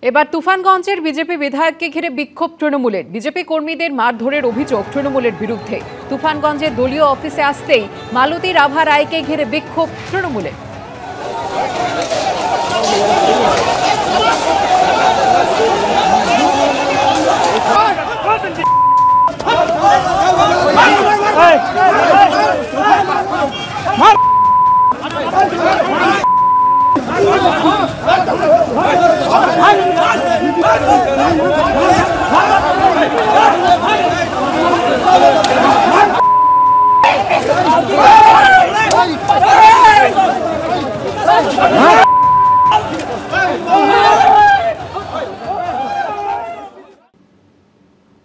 এবার তুফানগঞ্জের বিজেপি বিধায়ককে ঘিরে বিক্ষোভ তৃণমূলের। বিজেপি কর্মীদের মারধরের অভিযোগ তৃণমূলের বিরুদ্ধে। তুফানগঞ্জের দলীয় অফিসে আসতেই মালতী রাভা রায়কে ঘিরে বিক্ষোভ তৃণমূলের।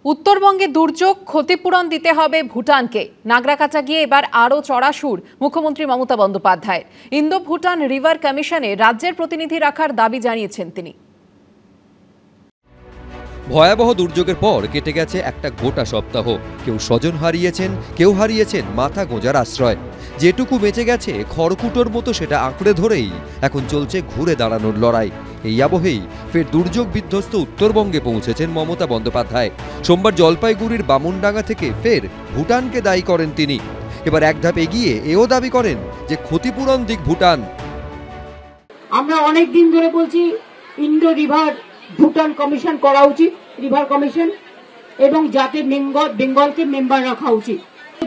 উত্তরবঙ্গে দুর্যোগ ক্ষতিপূরণ দিতে হবে ভুটানকে। নাগরাকাটা গিয়ে এবার আরও চড়া সুর মুখ্যমন্ত্রী মমতা বন্দ্যোপাধ্যায়। ইন্দো ভুটান রিভার কমিশনে রাজ্যের প্রতিনিধি রাখার দাবি জানিয়েছেন তিনি। ভয়াবহ দুর্যোগের পর কেটে গেছে একটা গোটা সপ্তাহ। কেউ স্বজন হারিয়েছেন, কেউ হারিয়েছেন মাথা গোঁজার আশ্রয়। যেটুকু বেঁচে গেছে খড়কুটোর মতো সেটা আঁকড়ে ধরেই এখন চলছে ঘুরে দাঁড়ানোর লড়াই। এই আবহেই ফের দুর্যোগ বিধ্বস্ত উত্তরবঙ্গে পৌঁছেছেন মমতা বন্দ্যোপাধ্যায়। সোমবার জলপাইগুড়ির বামুনডাঙ্গা থেকে ফের ভুটানকে দায়ী করেন তিনি। এবার এক ধাপ এগিয়ে এও দাবি করেন যে ক্ষতিপূরণ দিক ভুটান। আমরা অনেক দিন ধরে বলছি ইন্ডো রিভার ভুটান কমিশন করা উচিত, রিভার কমিশন, এবং যাতে বেঙ্গলকে মেম্বার রাখা উচিত।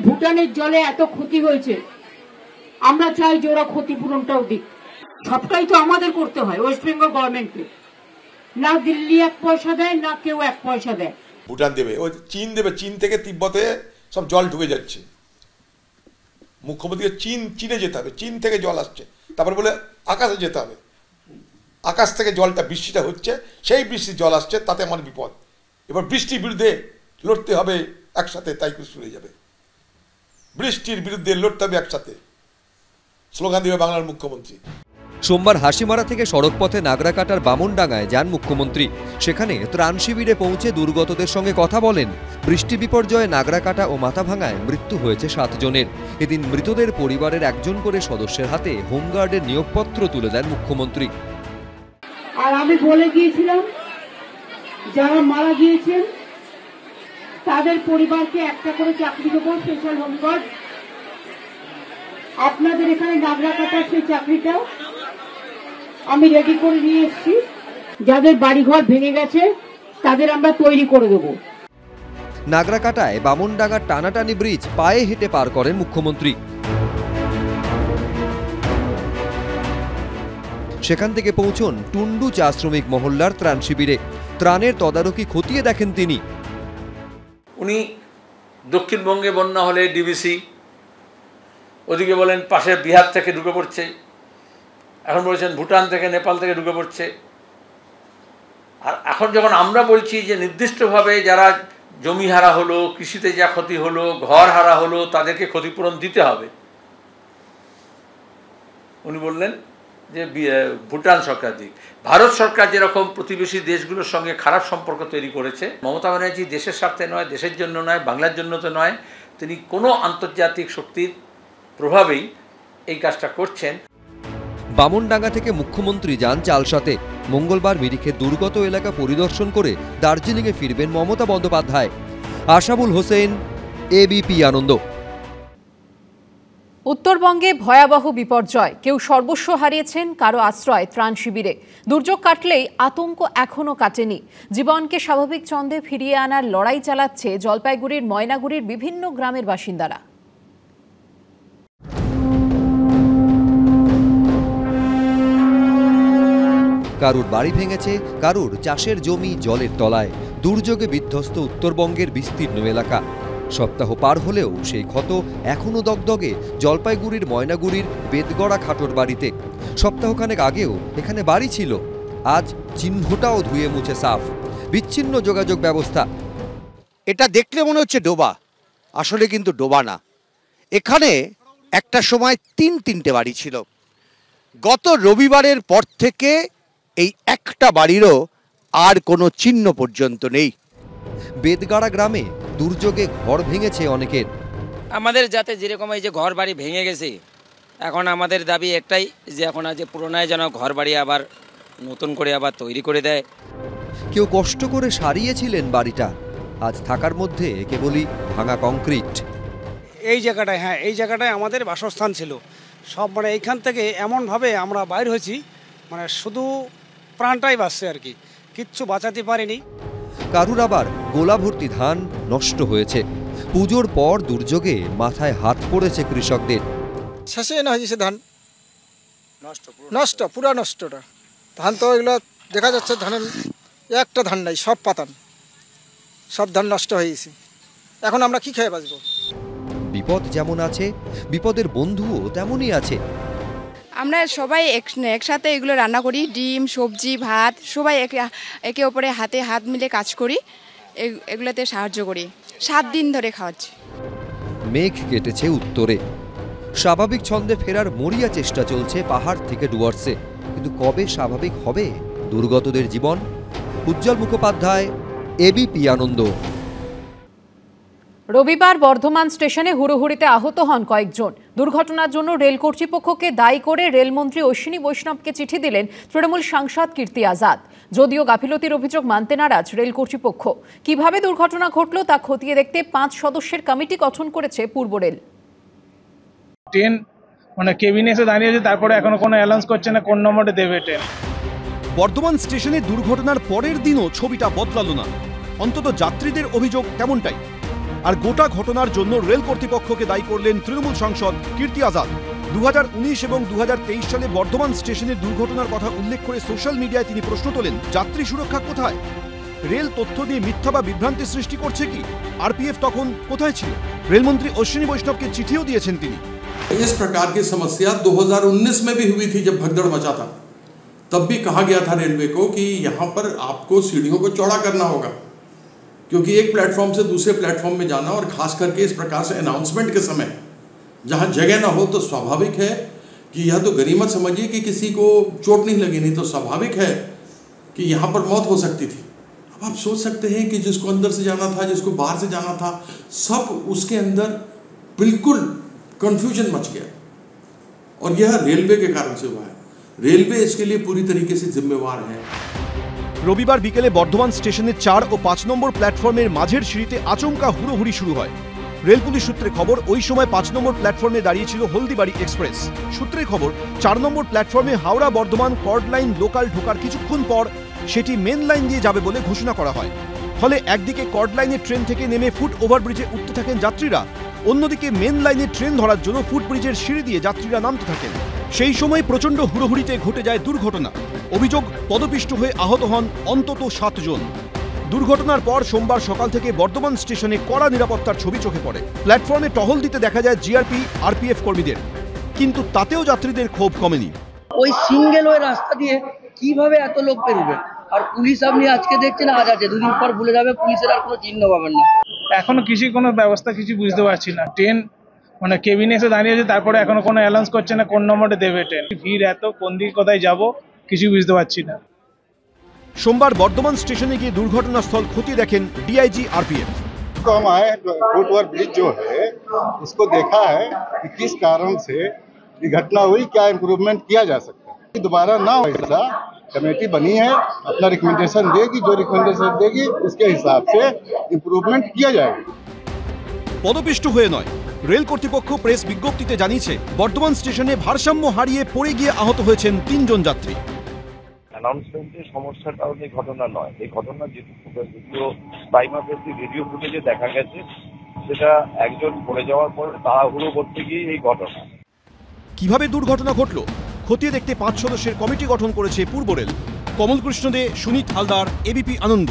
ভুটানের জলে এত ক্ষতি হয়েছে, আমরা চাই যে ওরা ক্ষতিপূরণটাও দিক। সবটাই তো আমাদের করতে হয়, ওয়েস্ট বেঙ্গল গভর্নমেন্টকে। না দিল্লি এক পয়সা দেয়, না কেউ এক পয়সা দেয়। ভুটান দেবে, ওই চীন দেবে। চীন থেকে তিব্বতে সব জল ঢুকে যাচ্ছে। মুখ্যমন্ত্রীকে চীনে যেতে হবে, চীন থেকে জল আসছে। তারপর বলে আকাশে যেতে হবে, আকাশ থেকে জলটা বৃষ্টিটা হচ্ছে, সেই বৃষ্টির জল আসছে, তাতে আমার বিপদ। এবার বৃষ্টির বিরুদ্ধে লড়তে হবে একসাথে, তাই করে শুনে যাবে। বৃষ্টির বিরুদ্ধে লড়তে হবে একসাথে, স্লোগান দেবে বাংলার মুখ্যমন্ত্রী। সোমবার হাসিমারা থেকে সড়কপথে নাগরাকাটার বামুনডাঙ্গায় যান মুখ্যমন্ত্রী। সেখানে ত্রাণ শিবিরে পৌঁছে দুর্গতদের সঙ্গে কথা বলেন। বৃষ্টি বিপর্যয়ে নাগরাকাটা ও মাথাভাঙায় মৃত্যু হয়েছে 7 জনের। এদিন মৃতদের পরিবারের একজন করে সদস্যের হাতে হোমগার্ডের নিয়োগপত্র তুলে দেন মুখ্যমন্ত্রী। আর আমি বলে গিয়েছিলাম, যারা মারা গিয়েছেন তাদের পরিবারকে একটা করে চাকরি দেবো, স্পেশাল হোমগার্ড। আপনাদের এখানে নাগরাকাটার সেই চাকরিটাও আমি রেডি করে নিয়ে এসেছি। যাদের বাড়িঘর ভেঙে গেছে তাদের আমরা তৈরি করে দেবো। নাগরাকাটায় বামুনডাঙ্গার টানাটানি ব্রিজ পায়ে হেঁটে পার করেন মুখ্যমন্ত্রী। সেখান থেকে পৌঁছন টুন্ডু চা শ্রমিক মহল্লার ত্রাণ শিবিরে। ত্রাণের তদারকি খতিয়ে দেখেন তিনি। উনি দক্ষিণবঙ্গে বন্যা হলে ডিবিসি, ওদিকে বলেন পাশে বিহার থেকে ঢুকে পড়ছে, এখন বলছেন ভুটান থেকে, নেপাল থেকে ঢুকে পড়ছে। আর এখন যখন আমরা বলছি যে নির্দিষ্টভাবে যারা জমি হারা হলো, কৃষিতে যা ক্ষতি হলো, ঘর হারা হলো, তাদেরকে ক্ষতিপূরণ দিতে হবে, উনি বললেন যে ভুটান সরকার দিক। ভারত সরকার যেরকম প্রতিবেশী দেশগুলোর সঙ্গে খারাপ সম্পর্ক তৈরি করেছে, মমতা ব্যানার্জি দেশের স্বার্থে নয়, দেশের জন্য নয়, বাংলার জন্য তো নয়, তিনি কোনো আন্তর্জাতিক শক্তির প্রভাবেই এই কাজটা করছেন। বামুনডাঙ্গা থেকে মুখ্যমন্ত্রী যান চালসাতে। মঙ্গলবার মিরিখের দুর্গত এলাকা পরিদর্শন করে দার্জিলিংয়ে ফিরবেন মমতা বন্দ্যোপাধ্যায়। আশাবুল হোসেন, এবিপি আনন্দ। উত্তরবঙ্গে ভয়াবহ বিপর্যয়, কেউ সর্বস্ব হারিয়েছেন, কারো আশ্রয় ত্রাণ শিবিরে। দুর্যোগ কাটলেই আতঙ্ক এখনো কাটেনি। জীবনকে স্বাভাবিক ছন্দে ফিরিয়ে আনার লড়াই চালাচ্ছে জলপাইগুড়ির ময়নাগুড়ির বিভিন্ন গ্রামের বাসিন্দারা। কারুর বাড়ি ভেঙেছে, কারুর চাষের জমি জলের তলায়। দুর্যোগে বিধ্বস্ত উত্তরবঙ্গের বিস্তীর্ণ এলাকা। সপ্তাহ পার হলেও সেই ক্ষত এখনো দগদগে জলপাইগুড়ির ময়নাগুড়ির বেদগড়া খাটোর বাড়িতে। সপ্তাহখানেক আগেও এখানে বাড়ি ছিল, আজ চিহ্নটাও ধুয়ে মুছে সাফ। বিচ্ছিন্ন যোগাযোগ ব্যবস্থা। এটা দেখলে মনে হচ্ছে ডোবা, আসলে কিন্তু ডোবা না। এখানে একটা সময় তিনটে বাড়ি ছিল। গত রবিবারের পর থেকে এই একটা বাড়িরও আর কোনো চিহ্ন পর্যন্ত নেই। বেদগাড়া গ্রামে দুর্যোগে ঘর ভেঙেছে অনেকের। আমাদের যাতে যেরকম এই যে ঘর বাড়ি ভেঙে গেছে, এখন আমাদের দাবি একটাই যে এখন আজ পুরোনায় যেন ঘর বাড়ি আবার নতুন করে আবার তৈরি করে দেয়। কেউ কষ্ট করে সারিয়েছিলেন বাড়িটা, আজ থাকার মধ্যে কেবলই ভাঙা কংক্রিট। এই জায়গাটায়, হ্যাঁ এই জায়গাটায় আমাদের বাসস্থান ছিল সব, মানে এইখান থেকে এমনভাবে আমরা বাইর হয়েছি, মানে শুধু প্রাণটাই বাঁচছে আর কি, কিচ্ছু বাঁচাতে পারিনি। কারুর আবার গোলা ভর্তি ধান নষ্ট হয়েছে। পুজোর পর দুর্যোগে মাথায় হাত পড়েছে কৃষকদের। শেষে না হয়েছে ধান নষ্ট, পুরা নষ্টটা ধান। তো এগুলো দেখা যাচ্ছে ধানের একটা ধান নাই, সব পাতান, সব ধান নষ্ট হয়ে গেছে। এখন আমরা কি খেয়ে বাঁচবো? বিপদ যেমন আছে, বিপদের বন্ধুও তেমনই আছে। আমরা সবাই একসাথে এগুলো রান্না করি, ডিম, সবজি, ভাত, সবাই একে অপরে হাতে হাত মিলে কাজ করি, এগুলোতে সাহায্য করি। 7 দিন ধরে খাওয়াচ্ছি। মেঘ কেটেছে উত্তরে, স্বাভাবিক ছন্দে ফেরার মরিয়া চেষ্টা চলছে পাহাড় থেকে ডুয়ার্সে। কিন্তু কবে স্বাভাবিক হবে দুর্গতদের জীবন? উজ্জ্বল মুখোপাধ্যায়, এবিপি আনন্দ। রবিবার বর্ধমান স্টেশনে হুড়োহুড়িতে আহত হন কয়েকজন। দুর্ঘটনার জন্য রেল কর্তৃপক্ষকে দায়ী করে রেলমন্ত্রী অশ্বিনী বৈষ্ণবকে চিঠি দিলেন তৃণমূল সাংসদ কীর্তি আজাদ। যদিও গাফিলতির অভিযোগ মানতে নারাজ রেল কর্তৃপক্ষ। কিভাবে দুর্ঘটনা ঘটল তা খতিয়ে দেখতে 5 সদস্যের কমিটি গঠন করেছে পূর্ব রেল। ট্রেন মানে কেবিনে এসে দাঁড়িয়েছে, তারপরে এখনো কোনো অ্যানাউন্স করছে না কোন নম্বরে দেবে ট্রেন। বর্ধমান স্টেশনে দুর্ঘটনার পরের দিনও ছবিটা বদলালো না, অন্তত যাত্রীদের অভিযোগ তেমনটাই। আর গোটা ঘটনার জন্য রেল কর্তৃপক্ষকে দায়ী করলেন তৃণমূল সাংসদ কীর্তি আজাদ। 2019 এবং 2023 সালে বর্ধমান স্টেশনের দুর্ঘটনার কথা উল্লেখ করে সোশ্যাল মিডিয়ায় তিনি প্রশ্ন তোলেন, যাত্রী সুরক্ষা কোথায়? রেল তথ্য দিয়ে মিথ্যা বা বিভ্রান্তি সৃষ্টি করছে কি? আরপিএফ তখন কোথায় ছিল? রেলমন্ত্রী অশ্বিনী বৈষ্ণবকে চিঠিও দিয়েছেন তিনি। इस प्रकार की समस्या 2019 में भी हुई थी जब भगदड़ मचा था। तब भी कहा गया था रेलवे को कि यहाँ पर आपको सीढ़ियों को चौड़ा करना होगा, क्योंकि एक प्लेटफॉर्म से दूसरे प्लेटफॉर्म में जाना, और खास करके इस प्रकार से अनाउंसमेंट के समय जहाँ जगह ना हो, तो स्वाभाविक है कि यह तो गनीमत समझिए कि किसी को चोट नहीं लगी, नहीं तो स्वाभाविक है कि यहाँ पर मौत हो सकती थी। अब आप सोच सकते हैं कि जिसको अंदर से जाना था, जिसको बाहर से जाना था, सब उसके अंदर बिल्कुल कंफ्यूजन मच गया, और यह रेलवे के कारण से हुआ है। रेलवे इसके लिए पूरी तरीके से जिम्मेवार है। রবিবার বিকেলে বর্ধমান স্টেশনের 4 ও 5 নম্বর প্ল্যাটফর্মের মাঝের সিঁড়িতে আচমকা হুড়োহুড়ি শুরু হয়। রেল পুলিশ সূত্রে খবর, ওই সময় 5 নম্বর প্ল্যাটফর্মে দাঁড়িয়েছিল হলদিবাড়ি এক্সপ্রেস। সূত্রের খবর, 4 নম্বর প্ল্যাটফর্মে Howrah Bardhaman cord line local ঢোকার কিছুক্ষণ পর সেটি মেন লাইন দিয়ে যাবে বলে ঘোষণা করা হয়। ফলে একদিকে কর্ড লাইনের ট্রেন থেকে নেমে ফুট ওভারব্রিজে উঠতে থাকেন যাত্রীরা, অন্যদিকে মেন লাইনের ট্রেন ধরার জন্য ফুটব্রিজের সিঁড়ি দিয়ে যাত্রীরা নামতে থাকেন। সেই সময় প্রচণ্ড হুড়োহুড়িতে ঘটে যায় দুর্ঘটনা। অভিযোগ, পদপিষ্ট হয়ে আহত হন অন্তত 7 জন। দুর্ঘটনার পর সোমবার সকাল থেকে বর্ধমান স্টেশনে কড়া নিরাপত্তার ছবি চোখে পড়ে। প্ল্যাটফর্মে টহল দিতে দেখা যায় জিআরপি, আরপিএফ কর্মীদের, কিন্তু তাতেও যাত্রীদের ক্ষোভ কমেনি। ওই সিঙ্গেল ওই রাস্তা দিয়ে কিভাবে এত লোক বেরোবে? আর পুলিশ আপনি আজকে দেখছেন আজ আছে, 2 দিন পর ভুলে যাবে, পুলিশের আর কোনো চিহ্ন পাবেন না। এখনো কোনো ব্যবস্থা কিছু বুঝতে পারছি না। ট্রেন মানে কেবিনে এসে দাঁড়িয়েছে, তারপরে এখনো কোনো অ্যানাউন্স করছে না কোন নম্বরে দেবে ট্রেন। ভিড় এত, কোন দিকে কোথায় যাব কিছু বুঝতে পারছি না। সোমবার বর্ধমান স্টেশনে গিয়ে দুর্ঘটনাস্থল খতিয়ে দেখেন ডিআইজি আরপিএফ। तो हम आए, फुट ओवर ब्रिज जो है उसको देखा है कि किस कारण से ये घटना हुई, क्या इम्प्रूवमेंट किया जा सकता है। दोबारा ना हो ऐसा, कमेटी बनी है, अपना रिकमेंडेशन देगी, जो रिकमेंडेशन देगी उसके हिसाब से इम्प्रूवमेंट किया जाएगा। পদপিষ্ট হয়ে নয়, রেল কর্তৃপক্ষ প্রেস বিজ্ঞপ্তিতে জানিয়েছে বর্ধমান স্টেশনে ভারসাম্য হারিয়ে পড়ে গিয়ে আহত হয়েছেন 3 জন যাত্রী। অ্যানাউন্সমেন্টের সমস্যার কারণে ঘটনা নয়, এই ঘটনা যেটুকু প্রাইমারি ভিডিও ফুটেজে দেখা গেছে, সেটা একজন পড়ে যাওয়ার পর তাড়াহুড়ো করতে গিয়ে এই ঘটনা। কিভাবে দুর্ঘটনা ঘটল খতিয়ে দেখতে 5 সদস্যের কমিটি গঠন করেছে পূর্ব রেল। কমল কৃষ্ণ দে, সুনীত হালদার, এবিপি আনন্দ।